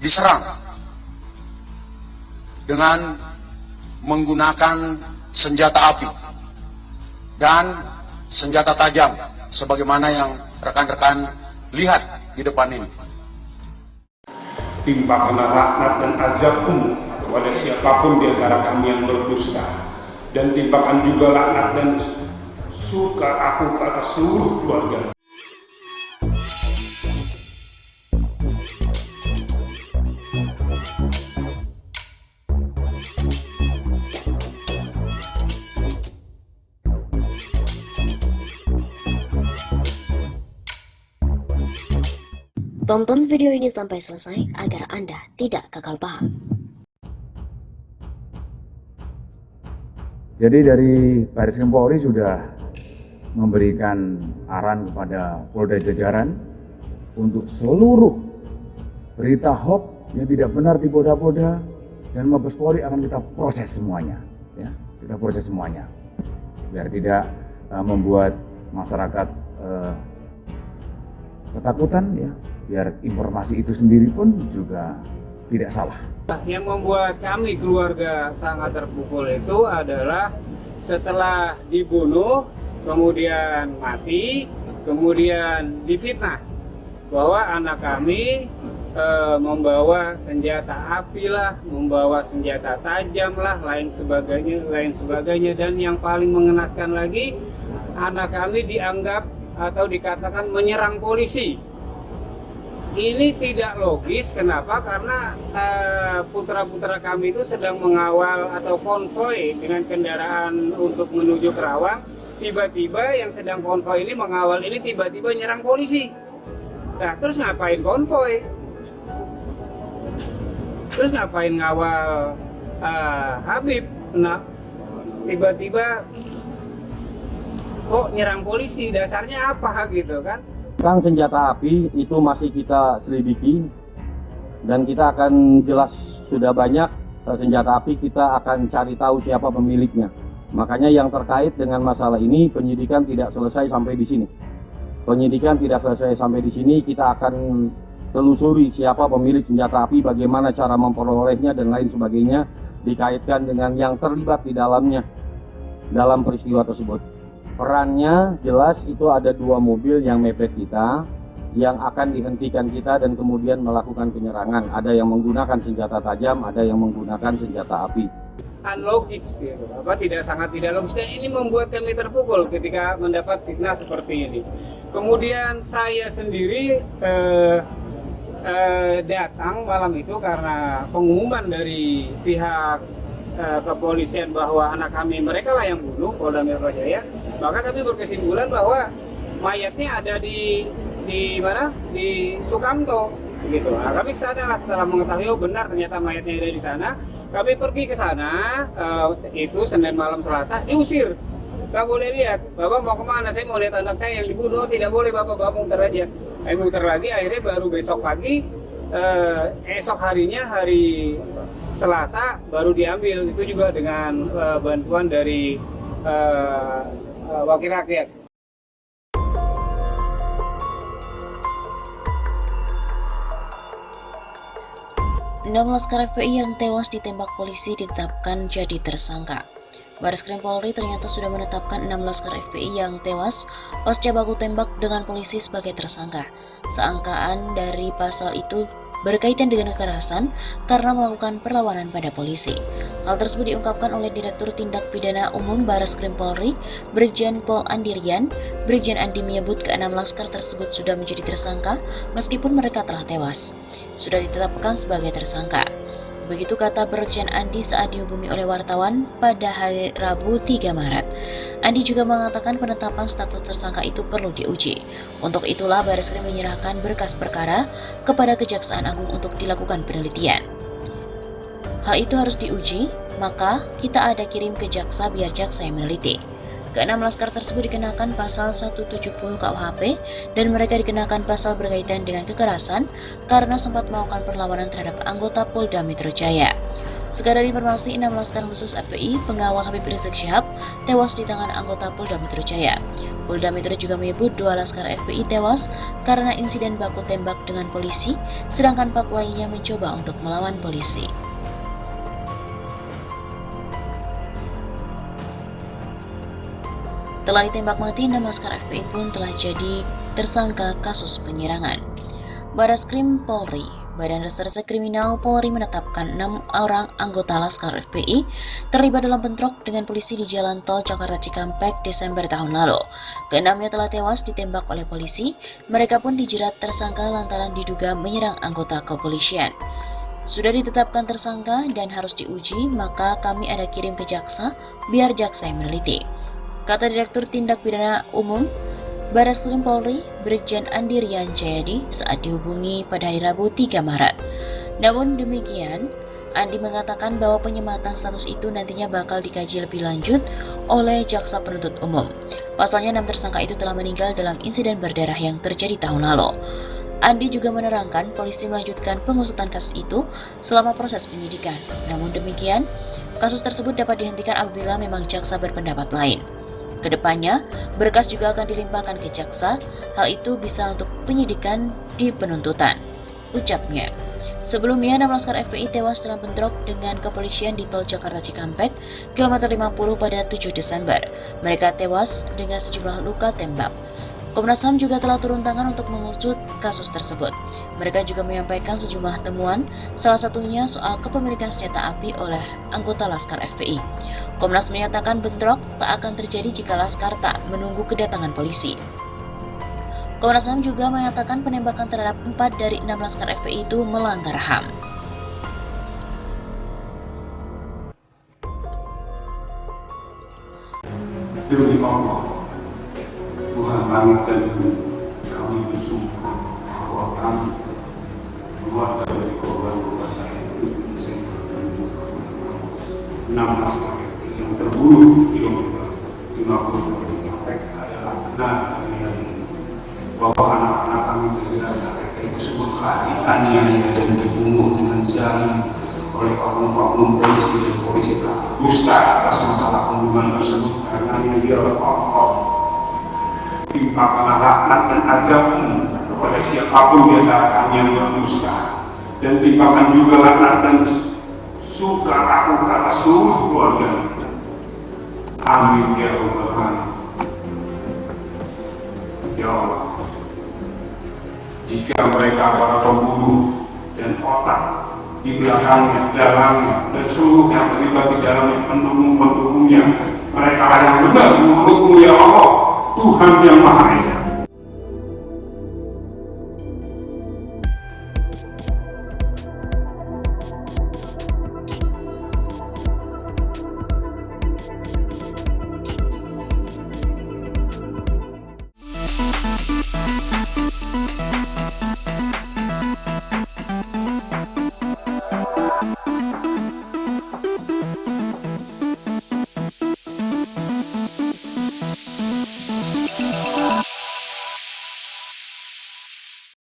diserang dengan menggunakan senjata api dan senjata tajam sebagaimana yang rekan-rekan lihat di depan ini. Timpakanlah laknat dan azabmu kepada siapapun di antara kami yang berdusta, dan timpakan juga laknat dan surga aku ke atas seluruh keluarga. Tonton video ini sampai selesai agar Anda tidak gagal paham. Jadi dari Bareskrim Polri sudah memberikan arahan kepada Polda Jajaran untuk seluruh berita hoax yang tidak benar di Polda-Polda dan Mabes Polri akan kita proses semuanya, ya, kita proses semuanya biar tidak membuat masyarakat ketakutan, ya, biar informasi itu sendiri pun juga tidak salah. Yang membuat kami keluarga sangat terpukul itu adalah setelah dibunuh, kemudian mati, kemudian difitnah bahwa anak kami membawa senjata api lah, membawa senjata tajam lah, lain sebagainya, dan yang paling mengenaskan lagi, anak kami dianggap atau dikatakan menyerang polisi. Ini tidak logis. Kenapa? Karena putra-putra kami itu sedang mengawal atau konvoy dengan kendaraan untuk menuju Kerawang. Tiba-tiba yang sedang konvoy ini mengawal ini tiba-tiba nyerang polisi. Nah, terus ngapain konvoy? Terus ngapain ngawal Habib? Nah, tiba-tiba kok nyerang polisi? Dasarnya apa gitu kan? Tentang senjata api itu masih kita selidiki dan kita akan jelas sudah banyak senjata api, kita akan cari tahu siapa pemiliknya. Makanya yang terkait dengan masalah ini penyidikan tidak selesai sampai di sini. Penyidikan tidak selesai sampai di sini, kita akan telusuri siapa pemilik senjata api, bagaimana cara memperolehnya dan lain sebagainya dikaitkan dengan yang terlibat di dalamnya dalam peristiwa tersebut. Perannya jelas itu ada 2 mobil yang mepet kita, yang akan dihentikan kita dan kemudian melakukan penyerangan. Ada yang menggunakan senjata tajam, ada yang menggunakan senjata api. Unlogis, gitu. Sangat tidak logis, dan ini membuat kami terpukul ketika mendapat fitnah seperti ini. Kemudian saya sendiri datang malam itu karena pengumuman dari pihak kepolisian bahwa anak kami mereka lah yang bunuh, Polda Metro Jaya. Maka kami berkesimpulan bahwa mayatnya ada di mana? Di Sukamto, gitu. Nah, kami kesana lah setelah mengetahui benar ternyata mayatnya ada di sana. Kami pergi ke sana, itu Senin malam Selasa, diusir. Gak boleh lihat, Bapak mau kemana? Saya mau lihat anak saya yang dibunuh. Tidak boleh Bapak muter aja. Muter lagi, akhirnya baru besok pagi, esok harinya hari Selasa baru diambil. Itu juga dengan bantuan dari wakil rakyat. 16 laskar FPI yang tewas ditembak polisi ditetapkan jadi tersangka. Bareskrim Polri ternyata sudah menetapkan 16 laskar FPI yang tewas pasca baku tembak dengan polisi sebagai tersangka. Sangkaan dari pasal itu berkaitan dengan kekerasan karena melakukan perlawanan pada polisi. Hal tersebut diungkapkan oleh Direktur Tindak Pidana Umum Bareskrim Polri, Brigjen Pol Andirian. Brigjen Andi menyebut ke-6 laskar tersebut sudah menjadi tersangka meskipun mereka telah tewas. Sudah ditetapkan sebagai tersangka. Begitu kata Brigjen Andi saat dihubungi oleh wartawan pada hari Rabu 3 Maret. Andi juga mengatakan penetapan status tersangka itu perlu diuji. Untuk itulah Bareskrim menyerahkan berkas perkara kepada Kejaksaan Agung untuk dilakukan penelitian. Hal itu harus diuji, maka kita ada kirim ke jaksa biar jaksa yang meneliti. Ke-6 laskar tersebut dikenakan pasal 170 KUHP dan mereka dikenakan pasal berkaitan dengan kekerasan karena sempat melakukan perlawanan terhadap anggota Polda Metro Jaya. Sekadar informasi, 6 laskar khusus FPI pengawal Habib Rizik Syihab tewas di tangan anggota Polda Metro Jaya. Polda Metro juga menyebut 2 laskar FPI tewas karena insiden baku tembak dengan polisi, sedangkan 4 lainnya mencoba untuk melawan polisi. Setelah ditembak mati, 6 laskar FPI pun telah jadi tersangka kasus penyerangan. Barreskrim Polri, Badan Reserse Kriminal Polri menetapkan 6 orang anggota Laskar FPI terlibat dalam bentrok dengan polisi di Jalan Tol Jakarta Cikampek Desember tahun lalu. Keenamnya telah tewas ditembak oleh polisi. Mereka pun dijerat tersangka lantaran diduga menyerang anggota kepolisian. Sudah ditetapkan tersangka dan harus diuji, maka kami ada kirim ke jaksa biar jaksa yang meneliti, kata Direktur Tindak Pidana Umum Barreskrim Polri, Brigjen Andi Rian Jayadi saat dihubungi pada hari Rabu 3 Maret. Namun demikian, Andi mengatakan bahwa penyematan status itu nantinya bakal dikaji lebih lanjut oleh Jaksa Penuntut Umum. Pasalnya 6 tersangka itu telah meninggal dalam insiden berdarah yang terjadi tahun lalu. Andi juga menerangkan polisi melanjutkan pengusutan kasus itu selama proses penyidikan. Namun demikian, kasus tersebut dapat dihentikan apabila memang jaksa berpendapat lain. Kedepannya, berkas juga akan dilimpahkan ke jaksa. Hal itu bisa untuk penyidikan di penuntutan, ucapnya. Sebelumnya, 6 laskar FPI tewas dalam bentrok dengan kepolisian di Tol Jakarta Cikampek, kilometer 50 pada 7 Desember. Mereka tewas dengan sejumlah luka tembak. Komnas HAM juga telah turun tangan untuk mengusut kasus tersebut. Mereka juga menyampaikan sejumlah temuan, salah satunya soal kepemilikan senjata api oleh anggota Laskar FPI. Komnas menyatakan bentrok tak akan terjadi jika Laskar tak menunggu kedatangan polisi. Komnas HAM juga menyatakan penembakan terhadap 4 dari 6 Laskar FPI itu melanggar HAM. Demi Allah, Tuhan langit dan bumi, kami bersyukur bahwa kami keluarga dari korban-korban lain 6 laskar yang terbunuh di kilometer 50 Cikampek adalah benar bahwa anak-anak kami dari laskar FPI tersebut telah dianiaya dan dibunuh dengan zalim oleh oknum-oknum polisi dan polisi telah dusta atas masalah pembunuhan tersebut karena dia Allah. Timpakanlah laknat dan azabmu kepada siapapun di antara kami yang berdusta, dan timpakan juga laknat dan suka aku ke atas seluruh keluarga. Amin ya Rabbal Alamin. Ya Allah, jika mereka para pembunuh dan otak di belakangnya, dalamnya, dan seluruh yang terlibat di dalamnya, pendukung-pendukungnya, mereka yang benar menurutmu ya Allah, Tuhan yang Maha Esa.